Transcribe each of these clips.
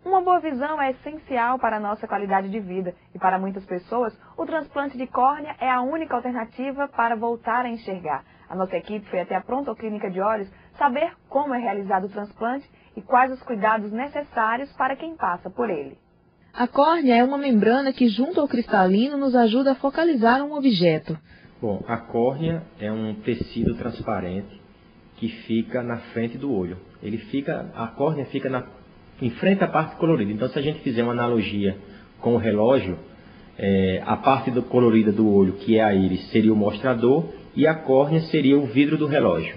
Uma boa visão é essencial para a nossa qualidade de vida e para muitas pessoas, o transplante de córnea é a única alternativa para voltar a enxergar. A nossa equipe foi até a Pronto Clínica de Olhos saber como é realizado o transplante e quais os cuidados necessários para quem passa por ele. A córnea é uma membrana que, junto ao cristalino, nos ajuda a focalizar um objeto. Bom, a córnea é um tecido transparente que fica na frente do olho. A córnea fica em frente à parte colorida. Então, se a gente fizer uma analogia com o relógio, a parte colorida do olho, que é a íris, seria o mostrador e a córnea seria o vidro do relógio.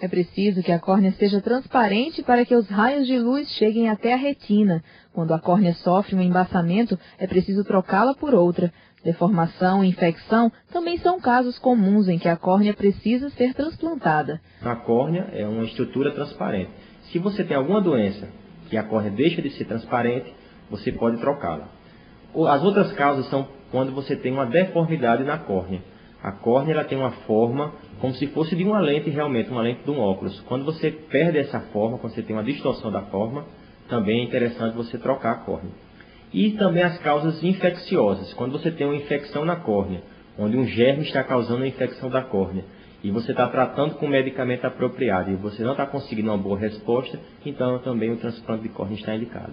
É preciso que a córnea seja transparente para que os raios de luz cheguem até a retina. Quando a córnea sofre um embaçamento, é preciso trocá-la por outra. Deformação e infecção também são casos comuns em que a córnea precisa ser transplantada. A córnea é uma estrutura transparente. Se você tem alguma doença que a córnea deixa de ser transparente, você pode trocá-la. As outras causas são quando você tem uma deformidade na córnea. A córnea ela tem uma forma como se fosse de uma lente realmente, uma lente de um óculos. Quando você perde essa forma, quando você tem uma distorção da forma, também é interessante você trocar a córnea. E também as causas infecciosas. Quando você tem uma infecção na córnea, onde um germe está causando a infecção da córnea, e você está tratando com o medicamento apropriado e você não está conseguindo uma boa resposta, então também o transplante de córnea está indicado.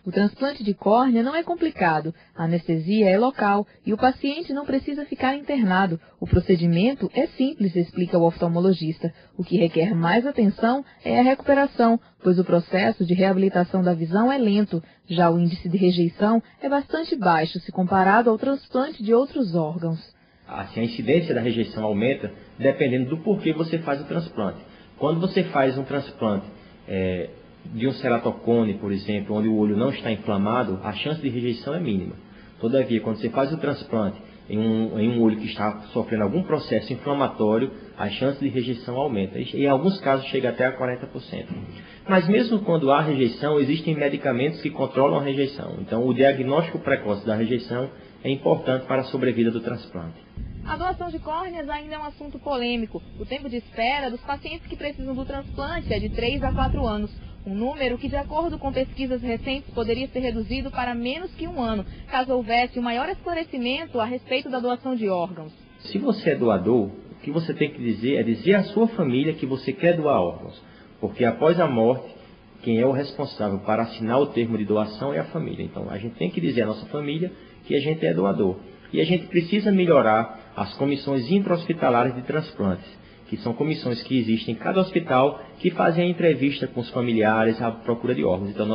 O transplante de córnea não é complicado, a anestesia é local e o paciente não precisa ficar internado. O procedimento é simples, explica o oftalmologista. O que requer mais atenção é a recuperação, pois o processo de reabilitação da visão é lento. Já o índice de rejeição é bastante baixo se comparado ao transplante de outros órgãos. Assim, a incidência da rejeição aumenta dependendo do porquê você faz o transplante. Quando você faz um transplante de um ceratocone, por exemplo, onde o olho não está inflamado, a chance de rejeição é mínima. Todavia, quando você faz o transplante em um olho que está sofrendo algum processo inflamatório, a chance de rejeição aumenta. E em alguns casos chega até a 40%. Mas mesmo quando há rejeição, existem medicamentos que controlam a rejeição. Então, o diagnóstico precoce da rejeição é importante para a sobrevida do transplante. A doação de córneas ainda é um assunto polêmico. O tempo de espera dos pacientes que precisam do transplante é de 3 a 4 anos. Um número que, de acordo com pesquisas recentes, poderia ser reduzido para menos que 1 ano, caso houvesse um maior esclarecimento a respeito da doação de órgãos. Se você é doador, o que você tem que dizer é dizer à sua família que você quer doar órgãos. Porque após a morte, quem é o responsável para assinar o termo de doação é a família. Então, a gente tem que dizer à nossa família que a gente é doador. E a gente precisa melhorar as comissões intra-hospitalares de transplantes, que são comissões que existem em cada hospital que fazem a entrevista com os familiares à procura de órgãos. Então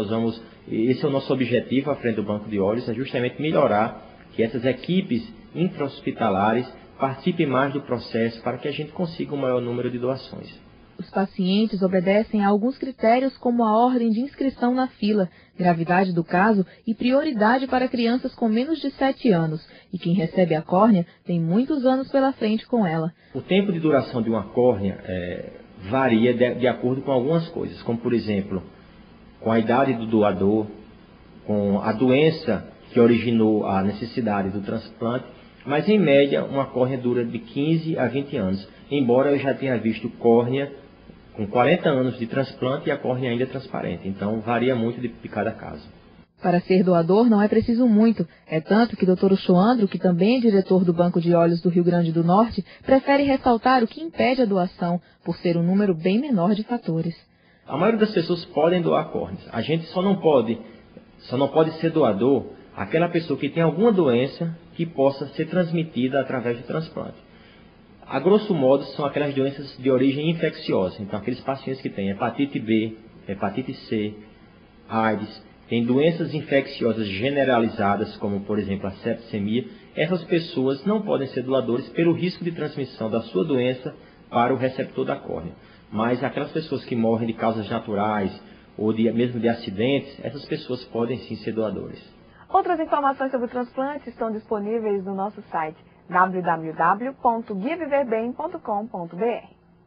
esse é o nosso objetivo à frente do Banco de Olhos, é justamente melhorar que essas equipes intra-hospitalares participem mais do processo para que a gente consiga um maior número de doações. Os pacientes obedecem a alguns critérios como a ordem de inscrição na fila, gravidade do caso e prioridade para crianças com menos de 7 anos. E quem recebe a córnea tem muitos anos pela frente com ela. O tempo de duração de uma córnea varia de acordo com algumas coisas, como por exemplo, com a idade do doador, com a doença que originou a necessidade do transplante, mas em média uma córnea dura de 15 a 20 anos, embora eu já tenha visto córnea com 40 anos de transplante e a córnea ainda é transparente. Então, varia muito de cada caso. Para ser doador não é preciso muito. É tanto que o Dr. Uchoandro, que também é diretor do Banco de Olhos do Rio Grande do Norte, prefere ressaltar o que impede a doação, por ser um número bem menor de fatores. A maioria das pessoas podem doar córneas. A gente só não pode ser doador aquela pessoa que tem alguma doença que possa ser transmitida através do transplante. A grosso modo, são aquelas doenças de origem infecciosa. Então, aqueles pacientes que têm hepatite B, hepatite C, AIDS, têm doenças infecciosas generalizadas, como, por exemplo, a septicemia, essas pessoas não podem ser doadores pelo risco de transmissão da sua doença para o receptor da córnea. Mas aquelas pessoas que morrem de causas naturais ou mesmo de acidentes, essas pessoas podem sim ser doadores. Outras informações sobre o transplante estão disponíveis no nosso site www.guiaviverbem.com.br.